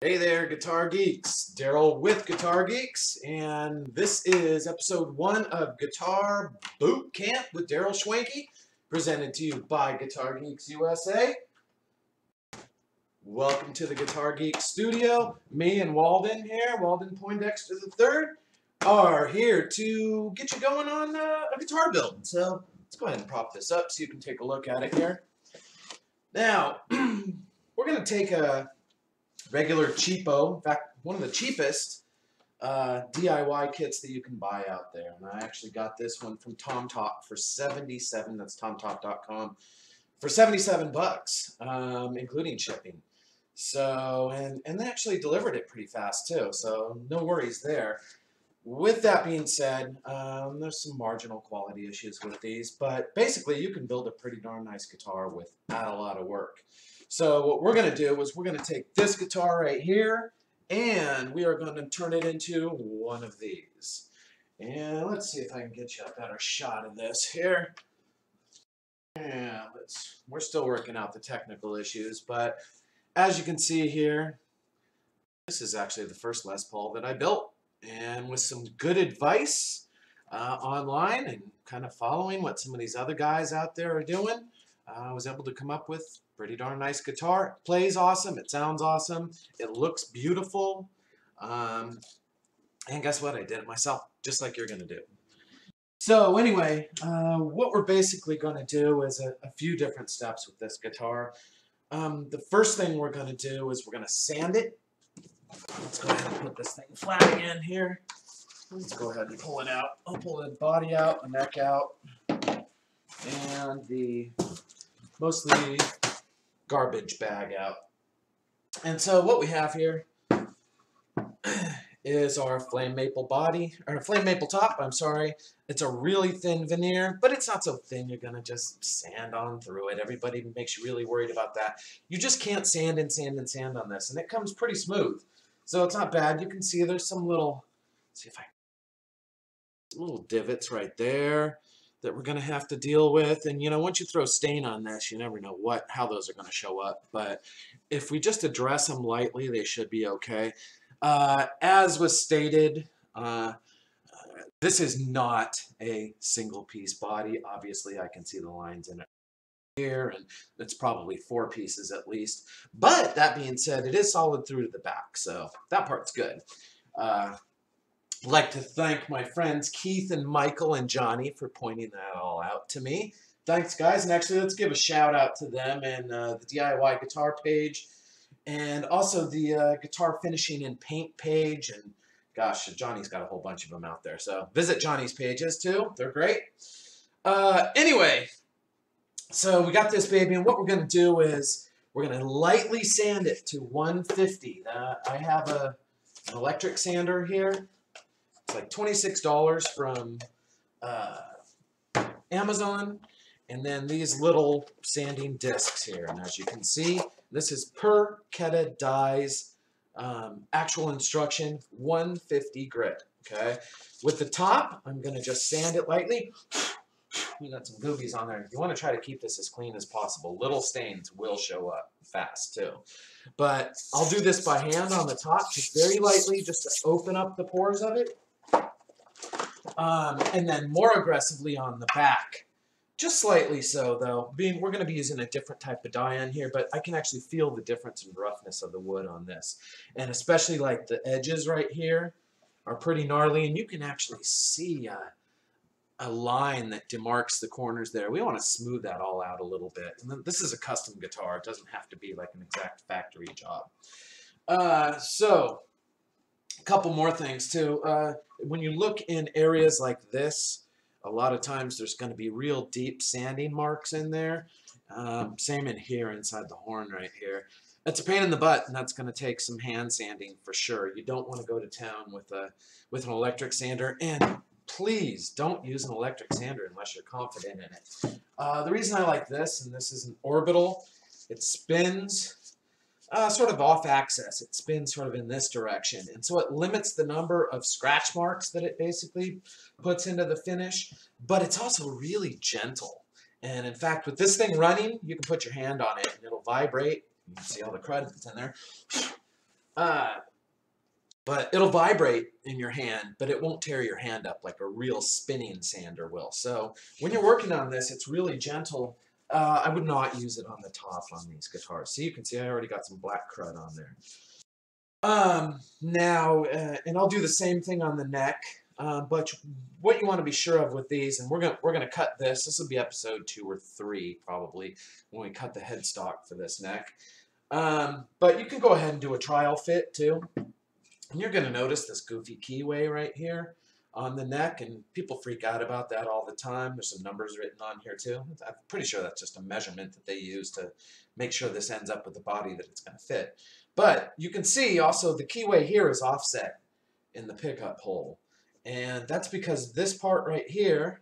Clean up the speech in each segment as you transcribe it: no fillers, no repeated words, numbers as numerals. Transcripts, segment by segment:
Hey there, Guitar Geeks. Daryl with Guitar Geeks, and this is episode 1 of Guitar Boot Camp with Daryl Schwanke, presented to you by Guitar Geeks USA. Welcome to the Guitar Geeks studio. Me and Walden here, Walden Poindexter III, are here to get you going on a guitar build. So let's go ahead and prop this up so you can take a look at it here. Now, we're going to take a regular cheapo, in fact, one of the cheapest DIY kits that you can buy out there. And I actually got this one from TomTop for 77, that's tomtop.com, for 77 bucks, including shipping. So, and they actually delivered it pretty fast too, so no worries there. With that being said, there's some marginal quality issues with these, but basically you can build a pretty darn nice guitar without a lot of work. So what we're going to do is we're going to take this guitar right here, and we are going to turn it into one of these. And let's see if I can get you a better shot of this here. Yeah, we're still working out the technical issues, but as you can see here, this is actually the first Les Paul that I built. And with some good advice online and kind of following what some of these other guys out there are doing, I was able to come up with a pretty darn nice guitar. It plays awesome. It sounds awesome. It looks beautiful. And guess what? I did it myself, just like you're going to do. So anyway, what we're basically going to do is a few different steps with this guitar. The first thing we're going to do is we're going to sand it. Let's go ahead and put this thing flat again here. Let's go ahead and pull it out. I'll pull the body out, the neck out, and the mostly garbage bag out. And so what we have here is our flame maple body, or flame maple top, I'm sorry. It's a really thin veneer, but it's not so thin you're gonna just sand on through it. Everybody makes you really worried about that. You just can't sand and sand and sand on this, and it comes pretty smooth. So it's not bad. You can see there's some little, little divots right there that we're going to have to deal with. And, you know, once you throw stain on this, you never know how those are going to show up. But if we just address them lightly, they should be okay. As was stated, this is not a single-piece body. Obviously, I can see the lines in it here, and it's probably 4 pieces at least. But that being said, it is solid through to the back, so that part's good. I'd like to thank my friends Keith and Michael and Johnny for pointing that all out to me. Thanks, guys. And actually, let's give a shout out to them and the DIY guitar page, and also the guitar finishing and paint page. And gosh, Johnny's got a whole bunch of them out there. So visit Johnny's pages too. They're great. Anyway, so we got this baby, and what we're going to do is we're going to lightly sand it to 150. I have an electric sander here. It's like $26 from Amazon. And then these little sanding discs here. And as you can see, this is per Keta Dies actual instruction, 150 grit. Okay. With the top, I'm going to just sand it lightly. We got some goobies on there. You want to try to keep this as clean as possible. Little stains will show up fast too. But I'll do this by hand on the top, just very lightly, just to open up the pores of it. And then more aggressively on the back. Just slightly so, though. We're going to be using a different type of die on here, but I can actually feel the difference in roughness of the wood on this. And especially like the edges right here are pretty gnarly, and you can actually see a line that demarks the corners there. We want to smooth that all out a little bit. And then this is a custom guitar. It doesn't have to be like an exact factory job. So a couple more things too. When you look in areas like this, a lot of times there's going to be real deep sanding marks in there. Same in here inside the horn right here. It's a pain in the butt, and that's going to take some hand sanding for sure. You don't want to go to town with an electric sander, and please don't use an electric sander unless you're confident in it. The reason I like this, and this is an orbital, it spins sort of off axis. It spins sort of in this direction, and so it limits the number of scratch marks that it basically puts into the finish, but it's also really gentle. And in fact, with this thing running, you can put your hand on it and it'll vibrate. You can see all the crud that's in there. But it'll vibrate in your hand, but it won't tear your hand up like a real spinning sander will. So when you're working on this, it's really gentle. I would not use it on the top on these guitars. So you can see I already got some black crud on there. Now, and I'll do the same thing on the neck. But what you want to be sure of with these, and we're gonna cut this. This will be episode 2 or 3 probably when we cut the headstock for this neck. But you can go ahead and do a trial fit too. And you're going to notice this goofy keyway right here on the neck, and people freak out about that all the time. There's some numbers written on here too. I'm pretty sure that's just a measurement that they use to make sure this ends up with the body that it's going to fit. But you can see also the keyway here is offset in the pickup hole. And that's because this part right here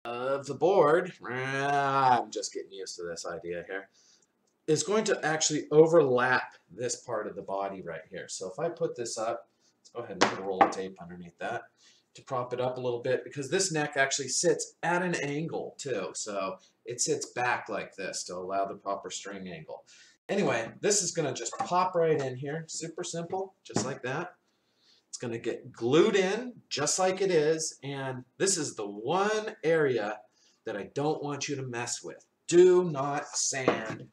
of the board, I'm just getting used to this idea here, is going to actually overlap this part of the body right here. So if I put this up, let's go ahead and put a roll of tape underneath that to prop it up a little bit, because this neck actually sits at an angle too. So it sits back like this to allow the proper string angle. Anyway, this is going to just pop right in here. Super simple, just like that. It's going to get glued in just like it is. And this is the one area that I don't want you to mess with. Do not sand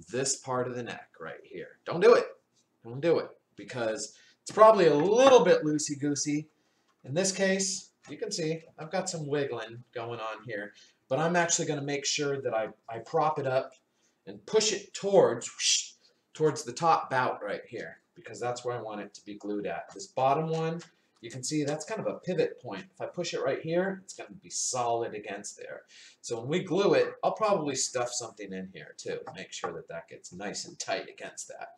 this part of the neck right here. Don't do it. Don't do it, because it's probably a little bit loosey-goosey. In this case, you can see I've got some wiggling going on here, but I'm actually going to make sure that I prop it up and push it towards the top bout right here, because that's where I want it to be glued at. This bottom one, you can see that's kind of a pivot point. If I push it right here, it's going to be solid against there. So when we glue it, I'll probably stuff something in here too. Make sure that that gets nice and tight against that.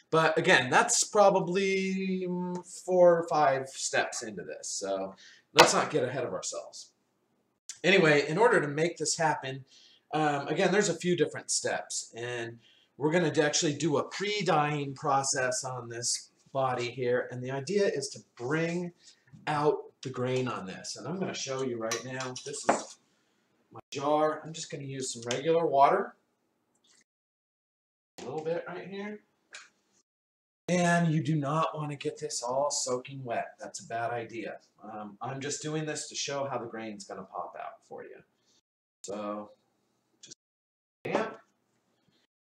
But again, that's probably 4 or 5 steps into this. So let's not get ahead of ourselves. Anyway, in order to make this happen, again, there's a few different steps. And we're going to actually do a pre-dyeing process on this body here, and the idea is to bring out the grain on this. And I'm going to show you right now. This is my jar. I'm just going to use some regular water, a little bit right here. And you do not want to get this all soaking wet. That's a bad idea. I'm just doing this to show how the grain's going to pop out for you. So just damp.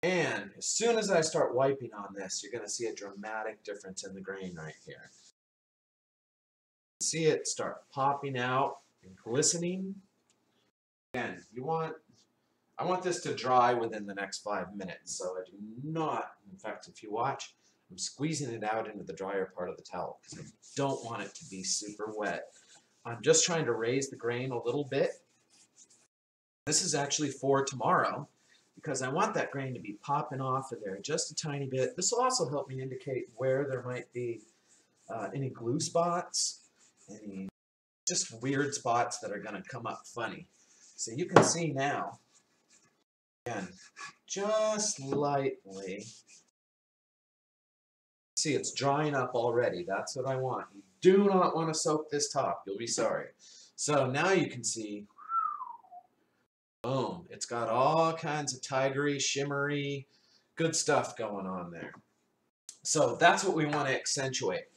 And as soon as I start wiping on this, you're going to see a dramatic difference in the grain right here. See it start popping out and glistening. Again, I want this to dry within the next 5 minutes. So I do not, in fact, if you watch, I'm squeezing it out into the drier part of the towel because I don't want it to be super wet. I'm just trying to raise the grain a little bit. This is actually for tomorrow, because I want that grain to be popping off of there just a tiny bit. This will also help me indicate where there might be any glue spots, any just weird spots that are going to come up funny. So you can see now, again, just lightly. See, it's drying up already. That's what I want. You do not want to soak this top. You'll be sorry. So now you can see, boom, it's got all kinds of tigery, shimmery, good stuff going on there. So that's what we want to accentuate.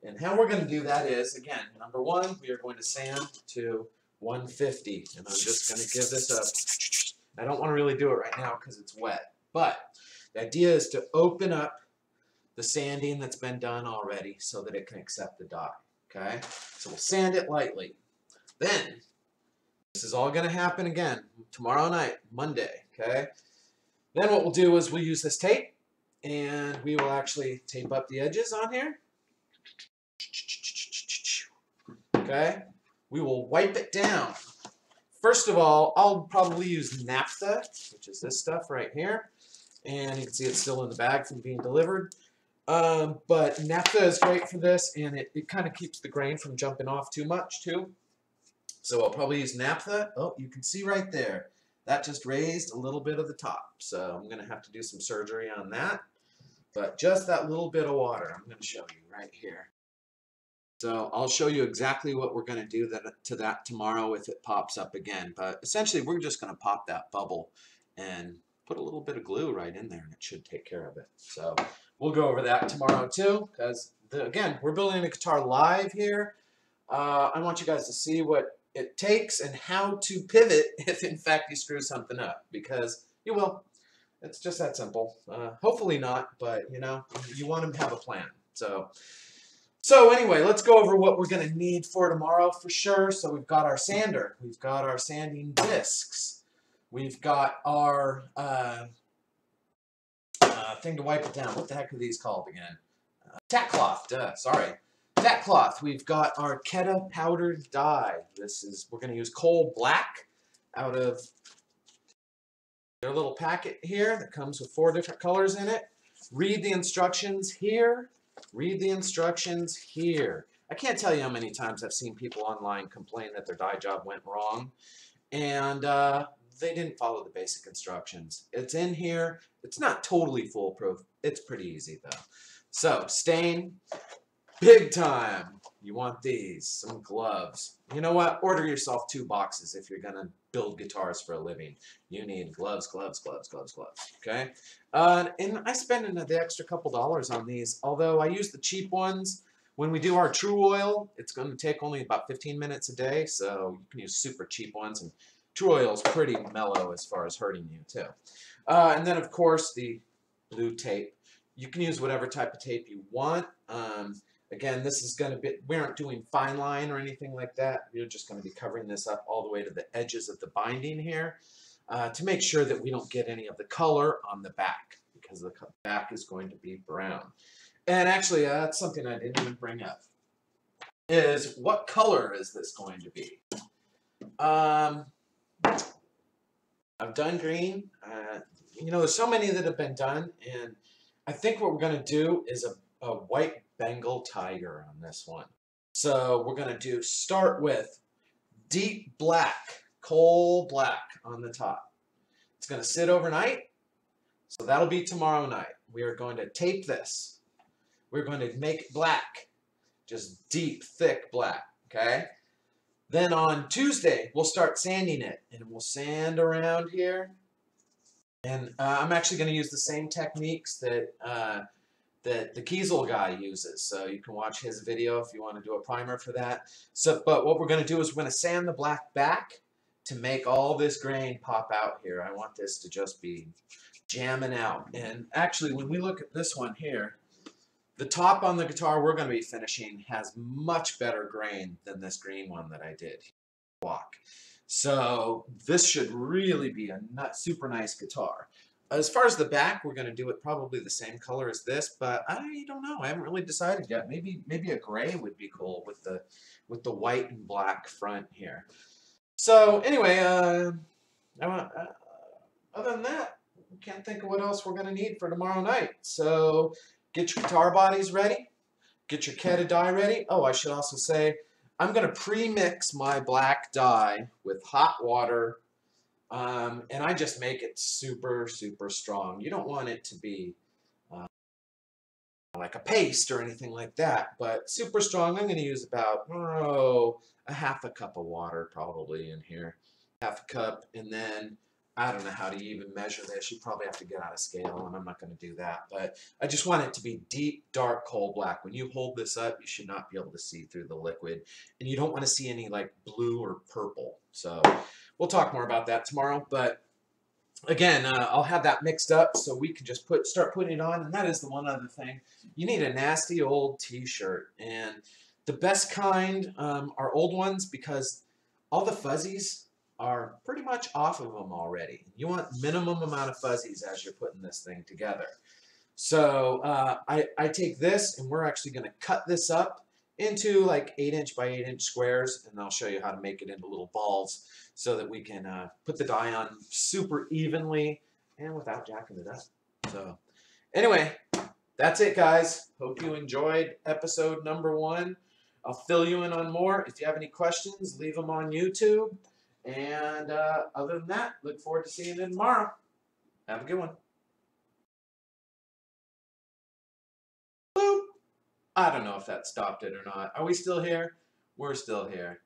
And how we're going to do that is, again, number one, we are going to sand to 150. And I'm just going to give this a, I don't want to really do it right now because it's wet. But the idea is to open up the sanding that's been done already so that it can accept the dye. Okay? So we'll sand it lightly. Then, this is all going to happen again tomorrow night, Monday, okay? Then what we'll do is we'll use this tape, and we will actually tape up the edges on here. Okay? We will wipe it down. First of all, I'll probably use naphtha, which is this stuff right here. And you can see it's still in the bag from being delivered. But naphtha is great for this, and it kind of keeps the grain from jumping off too much, too. So I'll probably use naphtha. Oh, you can see right there. That just raised a little bit of the top. So I'm going to have to do some surgery on that. But just that little bit of water, I'm going to show you right here. So I'll show you exactly what we're going to do to that tomorrow if it pops up again. But essentially, we're just going to pop that bubble and put a little bit of glue right in there and it should take care of it. So we'll go over that tomorrow too, because again, we're building a guitar live here. I want you guys to see what it takes and how to pivot if in fact you screw something up, because you will. It's just that simple. Hopefully not, but you know, you want to have a plan. So anyway, let's go over what we're going to need for tomorrow for sure. So we've got our sander, we've got our sanding discs, we've got our thing to wipe it down. What the heck are these called again? Tack cloth, sorry. Tack cloth. We've got our Keta powdered dye. We're going to use coal black out of their little packet here that comes with 4 different colors in it. Read the instructions here. Read the instructions here. I can't tell you how many times I've seen people online complain that their dye job went wrong, and they didn't follow the basic instructions. It's in here. It's not totally foolproof. It's pretty easy though. So, stain, big time. You want these, some gloves. You know what? Order yourself 2 boxes if you're gonna build guitars for a living. You need gloves, gloves, gloves, gloves, gloves. Okay? And I spend the extra couple dollars on these, although I use the cheap ones. When we do our True Oil, it's going to take only about 15 minutes a day, so you can use super cheap ones. And True Oil is pretty mellow as far as hurting you too. And then of course the blue tape. You can use whatever type of tape you want. Again, this is going to be, we aren't doing fine line or anything like that. We're just going to be covering this up all the way to the edges of the binding here to make sure that we don't get any of the color on the back, because the back is going to be brown. And actually, that's something I didn't even bring up, is what color is this going to be? I've done green. You know, there's so many that have been done, and I think what we're going to do is a white Bengal tiger on this one. So we're going to start with deep black, coal black on the top. It's going to sit overnight, so that'll be tomorrow night. We are going to tape this. We're going to make it black, just deep, thick black, okay? Then on Tuesday, we'll start sanding it, and we'll sand around here. And I'm actually going to use the same techniques that that the Kiesel guy uses. So you can watch his video if you want to do a primer for that. But what we're going to do is we're going to sand the black back to make all this grain pop out here. I want this to just be jamming out. And actually, when we look at this one here, the top on the guitar we're going to be finishing has much better grain than this green one that I did. Walk. So this should really be a super nice guitar. As far as the back, we're going to do it probably the same color as this, but I don't know. I haven't really decided yet. Maybe a gray would be cool with the white and black front here. So anyway, other than that, I can't think of what else we're going to need for tomorrow night. So get your guitar bodies ready. Get your Keta dye ready. Oh, I should also say, I'm going to pre-mix my black dye with hot water. And I just make it super, super strong. You don't want it to be like a paste or anything like that, but super strong. I'm going to use about, a half a cup of water probably in here. Half a cup, and then I don't know how to even measure this. You probably have to get out a scale, and I'm not going to do that. But I just want it to be deep, dark, coal black. When you hold this up, you should not be able to see through the liquid. And you don't want to see any like blue or purple. So we'll talk more about that tomorrow. But again, I'll have that mixed up so we can just start putting it on. And that is the one other thing. You need a nasty old t-shirt. And the best kind are old ones, because all the fuzzies are pretty much off of them already. You want minimum amount of fuzzies as you're putting this thing together. So I take this, and we're actually going to cut this up into like 8" by 8" squares, and I'll show you how to make it into little balls so that we can put the dye on super evenly and without jacking it up. So anyway, that's it, guys. Hope you enjoyed episode number 1. I'll fill you in on more. If you have any questions, leave them on YouTube. And other than that, look forward to seeing you tomorrow. Have a good one. Boop. I don't know if that stopped it or not. Are we still here? We're still here.